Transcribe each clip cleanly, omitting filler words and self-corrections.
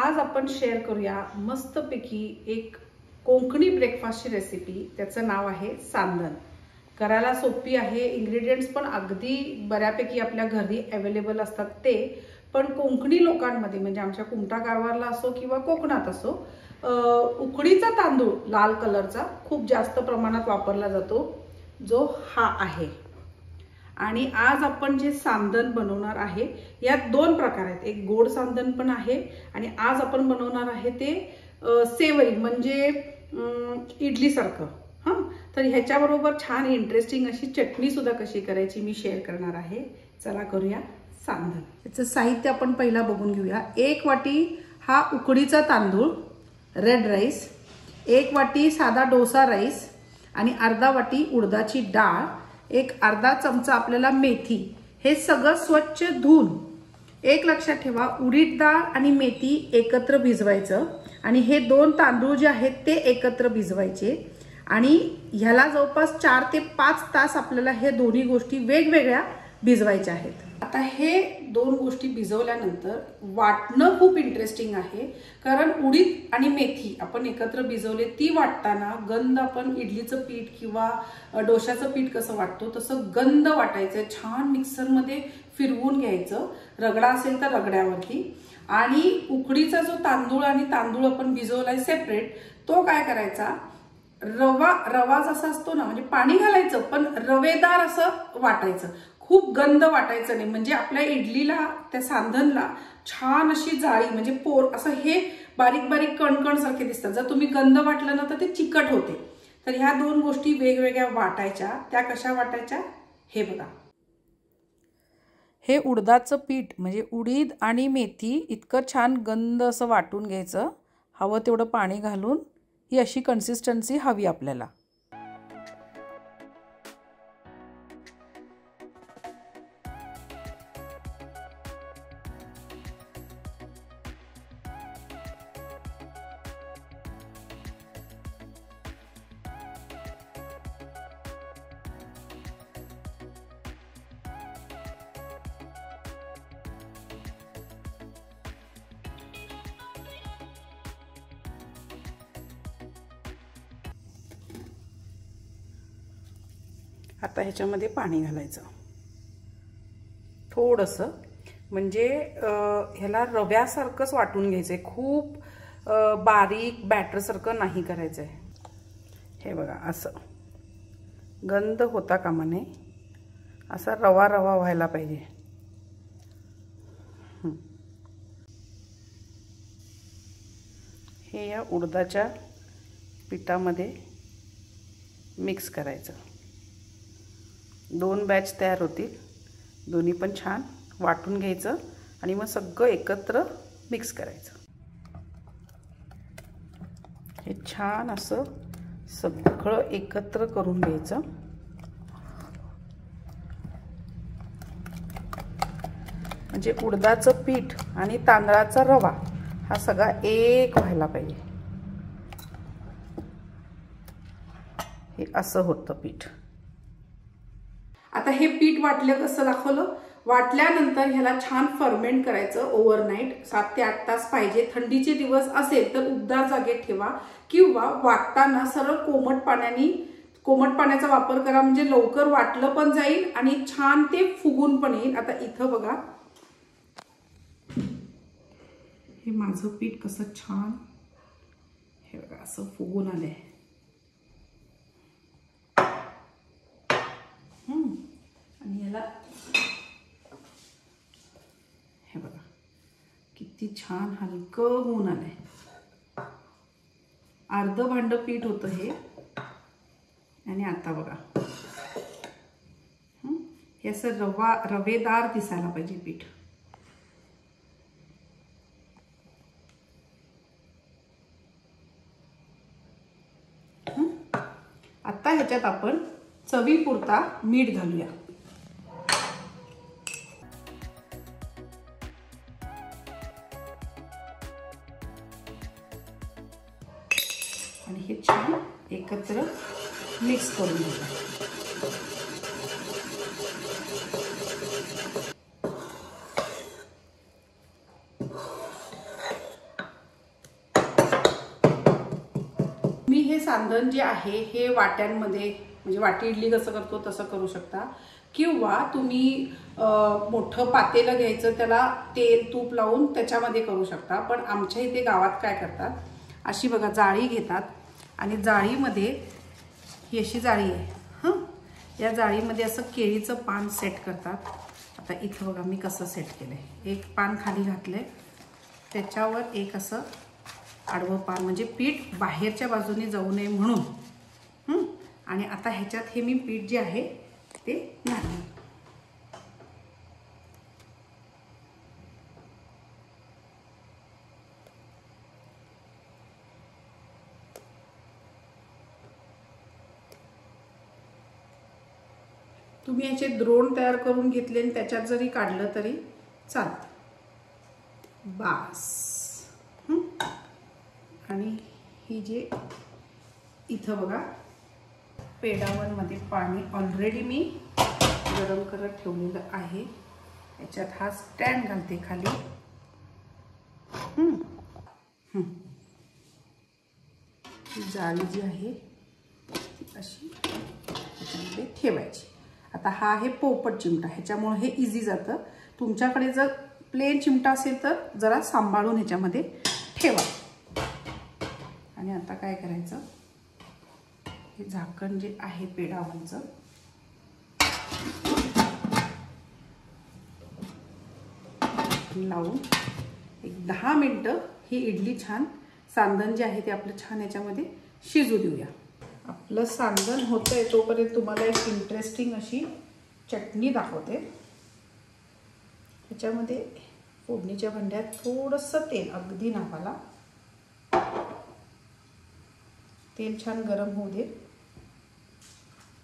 आज आपण शेअर करूया मस्तपैकी एक कोकणी ब्रेकफास्टची रेसिपी। त्याचं नाव आहे सांदन। करायला सोपी आहे, इन्ग्रेडियंट्स पण अगदी बऱ्यापैकी आपल्या घरी अवेलेबल असतात ते, पण कोकणी लोकांमध्ये म्हणजे आमच्या कुमटा कारवारला असो किंवा कोकणात असो उकडीचा तांदूळ लाल कलरचा खूप जास्त प्रमाणात वापरला जातो, जो हा आहे। आणि आज आपण जे सांदन बनवणार आहे यात दोन प्रकार आहेत, एक गोड सांदन पण आहे आणि आज आपण बनवणार आहे ते सेवरी म्हणजे इडली सारखं। तर ह्याच्याबरोबर छान इंटरेस्टिंग अशी चटणी सुद्धा कशी करायची मी शेअर करणार आहे। चला करूया सांदन। याचं साहित्य आपण पहिला बघून घेऊया। 1 वाटी हा उकडीचा तांदूळ रेड राईस, 1 वाटी साधा डोसा राईस आणि अर्धा वाटी उडदाची डाळ, एक अर्धा चमचा आपल्याला मेथी। हे सगळं स्वच्छ धुवून एक लक्षात ठेवा, उडीद डाळ आणि मेथी एकत्र भिजवायचं आणि हे दोन तांदूळ जे आहेत ते एकत्र भिजवायचे आणि ह्याला जवळपास 4 ते 5 तास आपल्याला हे दोन्ही गोष्टी वेगवेगळ्या भिजवायच्या आहेत। आता हे दोन गोष्टी भिजवल्यानंतर वाटणं खूप इंटरेस्टिंग आहे, कारण उडीद आणि मेथी आपण एकत्र भिजवले, ती वाटताना गंध आपण इडलीचं पीठ किंवा डोशाचं पीठ कसं वाटतो तसं गंध वाटायचं। छान मिक्सरमध्ये फिरवून घ्यायचं, रगडा असेल तर रगड्यावरती। आणि उकडीचा जो तांदूळ आणि तांदूळ आपण भिजवलाय सेपरेट, तो काय करायचा, रवा जसा असतो ना, म्हणजे पाणी घालायचं पण रवेदार असं वाटायचं, खूप गंध वाटायचं नाही। म्हणजे आपल्या इडलीला त्या सांधनला छान अशी जाळी म्हणजे पोर असं हे बारीक बारीक कणकण सारखे दिसतात। जर तुम्ही गंध वाटलं ना तर ते चिकट होते। तर ह्या दोन गोष्टी वेगवेगळ्या वाटायच्या। त्या कशा वाटायच्या हे बघा। हे उडदाचं पीठ म्हणजे उडीद आणि मेथी इतकं छान गंध असं वाटून घ्यायचं, हवं तेवढं पाणी घालून। ही अशी कन्सिस्टन्सी हवी आपल्याला। आता ह्याच्यामध्ये पाणी घालायचं थोडंसं, म्हणजे ह्याला रव्यासारखंच वाटून घ्यायचंय, खूप बारीक बॅटरसारखं नाही करायचंय। हे बघा, असं गंध होता कामा नये, असा रवा रवा व्हायला पाहिजे। हे या उडदाच्या पिठामध्ये मिक्स करायचं। 2 बॅच तयार होतील, दोन्ही पण छान वाटून घ्यायचं आणि मग सगळं एकत्र मिक्स करायचं। हे छान असं सगळं एकत्र करून घ्यायचं। म्हणजे उडदाचं पीठ आणि तांदळाचा रवा हा सगळा एक व्हायला पाहिजे। हे असं होतं पीठ। आता हे पीठ वाटलं कसं दाखवलं, वाटल्यानंतर ह्याला छान फर्मेंट करायचं ओव्हरनाईट, 7 ते 8 तास पाहिजे। थंडीचे दिवस असेल तर उबदार जागेत ठेवा किंवा वाटताना सरळ कोमट पाण्याचा वापर करा, म्हणजे लवकर वाटलं पण जाईल आणि छान ते फुगून पण येईल। आता इथं बघा, हे माझं पीठ कसं छान, हे बघा असं फुगून आलंय। आणि याला हे बघा किती छान हलकं होऊन आलंय। अर्ध भांड पीठ होतं हे, आणि आता बघा हे असं रवेदार दिसायला पाहिजे पीठ। आता ह्याच्यात आपण चवीपुरता मीठ घालूया। आणि हे छान एकत्र मिक्स करून घेऊया। सांधन जे आहे हे वाट्यांमध्ये, म्हणजे वाटी इडली कसं करतो तसं करू शकता, किंवा तुम्ही मोठं पातेलं घ्यायचं, त्याला तेल तूप लावून त्याच्यामध्ये करू शकता. पण आमच्या इथे गावात काय करतात, अशी बघा जाळी घेतात आणि जाळीमध्ये ही अशी जाळी आहे हां, या जाळीमध्ये असं केळीचं पान सेट करतात. आता इथं बघा मी कसं सेट केलं आहे. एक पान खाली घातलं आहे, त्याच्यावर एक असं आडवं पान, म्हणजे पीठ बाहेरच्या बाजूने जाऊ नये म्हणून. आणि आता ह्याच्यात हे मी पीठ जे आहे ते घालते. तुम्ही याचे द्रोण तयार करून घेतले आणि त्याच्यात जरी काढलं तरी चालतं. बास. आणि ही जे इथं बघा पेडावरमध्ये पाणी ऑलरेडी मी गरम करत ठेवलेलं आहे. याच्यात हा स्टँड घालते खाली. ही जाळी जी आहे अशी त्याच्यामध्ये ठेवायची. आता हा आहे पोपट चिमटा, ह्याच्यामुळे हे इझी जातं. तुमच्याकडे जर प्लेन चिमटा असेल तर जरा सांभाळून ह्याच्यामध्ये ठेवा. आणि आता काय करायचं, हे झाकण जे आहे पेडावरचं लावून एक 10 मिनिटं ही इडली छान, सांधन जे आहे ते आपलं छान याच्यामध्ये शिजू देऊया. आपलं सांधन होतंय तोपर्यंत तुम्हाला एक इंटरेस्टिंग अशी चटणी दाखवते. ह्याच्यामध्ये फोडणीच्या भांड्यात थोडंसं तेल, अगदी नावाला तेल छान गरम होऊ दे.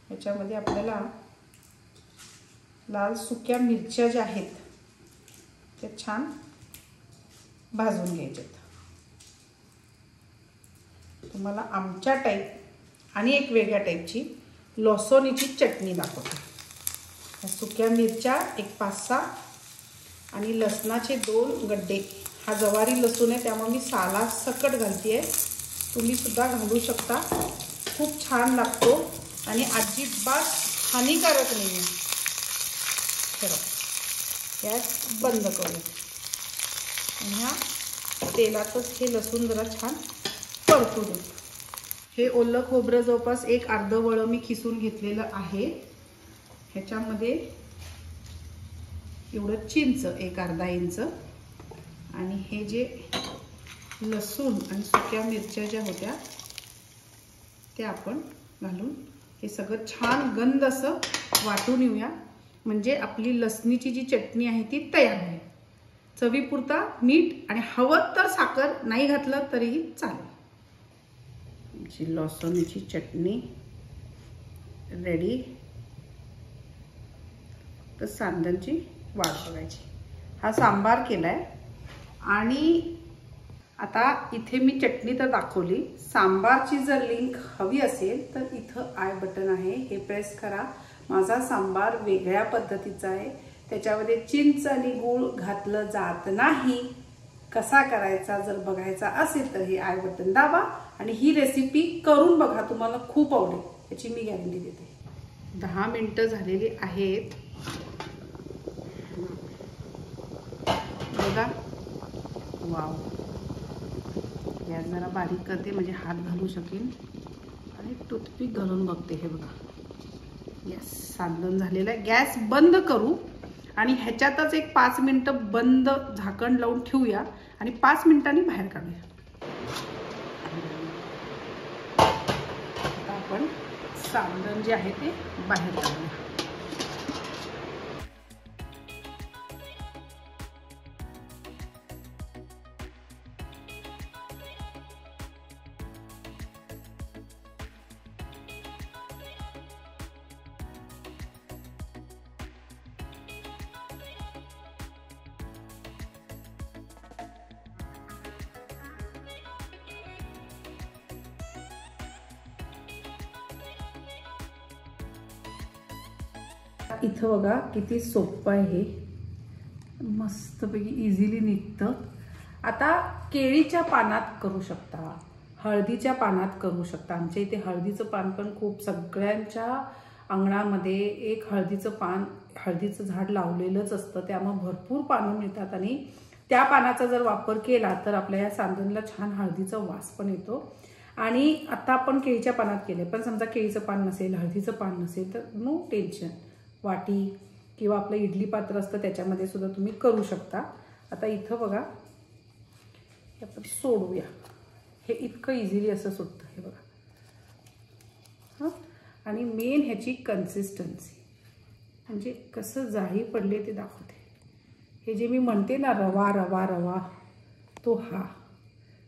ह्याच्यामध्ये आपल्याला लाल सुक्या मिरच्या ज्या आहेत त्या छान भाजून घ्यायच्यात. तुम्हाला आमच्या टाईप आणि एक वेगळ्या टाईपची लसणीची चटणी दाखवते. सुक्या मिरच्या एक 5-6 आणि लसणाचे 2 गड्डे. हा जवारी लसूण आहे त्यामुळे मी साला सकट घालते आहे, तुम्ही सुद्धा घालू शकता. खूप छान लागतो आणि अजिबात हानिकारक नाही आहे. चला गॅस बंद करू आणि ह्या तेलातच हे लसूण जरा छान परतू दे. हे ओलं खोबरं जवळपास एक अर्ध वळं मी खिसून घेतलेलं आहे. ह्याच्यामध्ये एवढं चिंच एक अर्धा इंच आणि हे जे लसूण आणि सुक्या मिरच्या ज्या होत्या त्या आपण घालून हे सगळं छान गंध असं वाटून येऊया. म्हणजे आपली लसणीची जी चटणी आहे ती तयार होईल. चवीपुरता मीठ आणि हवं तर साखर, नाही घातलं तरीही चालेल. लसणीची चटणी रेडी. तर सांधनची वाट बघायची. हा सांबार केलाय आणि आता इथे मी चटणी तर दाखवली. सांबारची जर लिंक हवी असेल तर इथं आय बटन आहे, हे प्रेस करा. माझा सांबार वेगळ्या पद्धतीचा आहे, त्याच्यामध्ये चिंच आणि गूळ घातलं जात नाही. कसा करायचा जर बघायचा असेल तर हे आय बटन दाबा आणि ही रेसिपी करून बघा, तुम्हाला खूप आवडेल याची मी गॅरंटी देते. 10 मिनिटं झालेली आहेत बघा. वाव. गॅस जरा बारीक करते म्हणजे हात घालू शकेन आणि टूथपिक घालून बघते. हे बघा यस, सांधन झालेलं आहे. गॅस बंद करू आणि ह्याच्यातच एक 5 मिनिटं बंद झाकण लावून ठेवूया आणि 5 मिनिटांनी बाहेर काढूया. आता आपण सांधन जे आहे ते बाहेर काढूया. इथं बघा किती सोपं आहे हे, मस्तपैकी इझिली निघतं. आता केळीच्या पानात करू शकता, हळदीच्या पानात करू शकता. आमच्या इथे हळदीचं पान पण खूप सगळ्यांच्या अंगणामध्ये एक हळदीचं झाड लावलेलंच असतं, त्यामुळे भरपूर पानं मिळतात आणि त्या पानाचा जर वापर केला तर आपल्या या सांदनला छान हळदीचा वास पण येतो. आणि आता आपण केळीच्या पानात केले, पण समजा केळीचं पान नसेल, हळदीचं पान नसेल तर नो टेन्शन, वाटी किंवा आपलं इडली पात्र असतं त्याच्यामध्ये सुद्धा तुम्ही करू शकता. आता इथं बघा, आपण सोडूया, हे इतकं इझिली असं सुटतं हे बघा. हां, आणि मेन ह्याची कन्सिस्टन्सी, म्हणजे कसं जाळी पडले ते दाखवते. हे जे मी म्हणते ना रवा रवा रवा, तो हा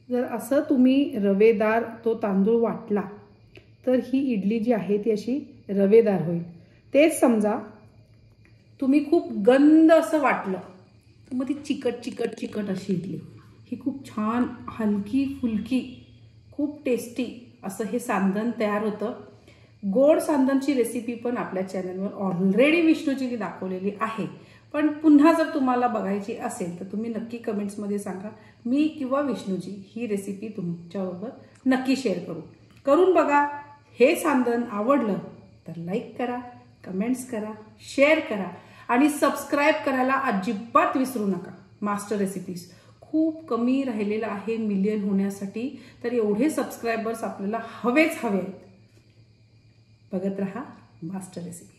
जर असं तुम्ही रवेदार तो तांदूळ वाटला तर ही इडली जी आहे ती अशी रवेदार होईल. तेच समजा तुम्ही खूप गंद असं वाटलं तर मग ती चिकट चिकट चिकट अशी इडली. ही खूप छान हलकी फुलकी खूप टेस्टी असं हे सांदन तयार होतं. गोड सांदनची रेसिपी पण आपल्या चॅनलवर ऑलरेडी विष्णूजीने दाखवलेली आहे, पण पुन्हा जर तुम्हाला बघायची असेल तर तुम्ही नक्की कमेंट्समध्ये सांगा, मी किंवा विष्णूजी ही रेसिपी तुमच्याबरोबर नक्की शेअर करून बघा. हे सांदन आवडलं तर लाईक करा, कमेंट्स करा, शेअर करा आणि सबस्क्राईब करायला अजिबात विसरू नका. मास्टर रेसिपीज खूप कमी राहिलेलं आहे मिलियन होण्यासाठी, तर एवढे सबस्क्रायबर्स आपल्याला हवेच हवे आहेत. बघत रहा मास्टर रेसिपी.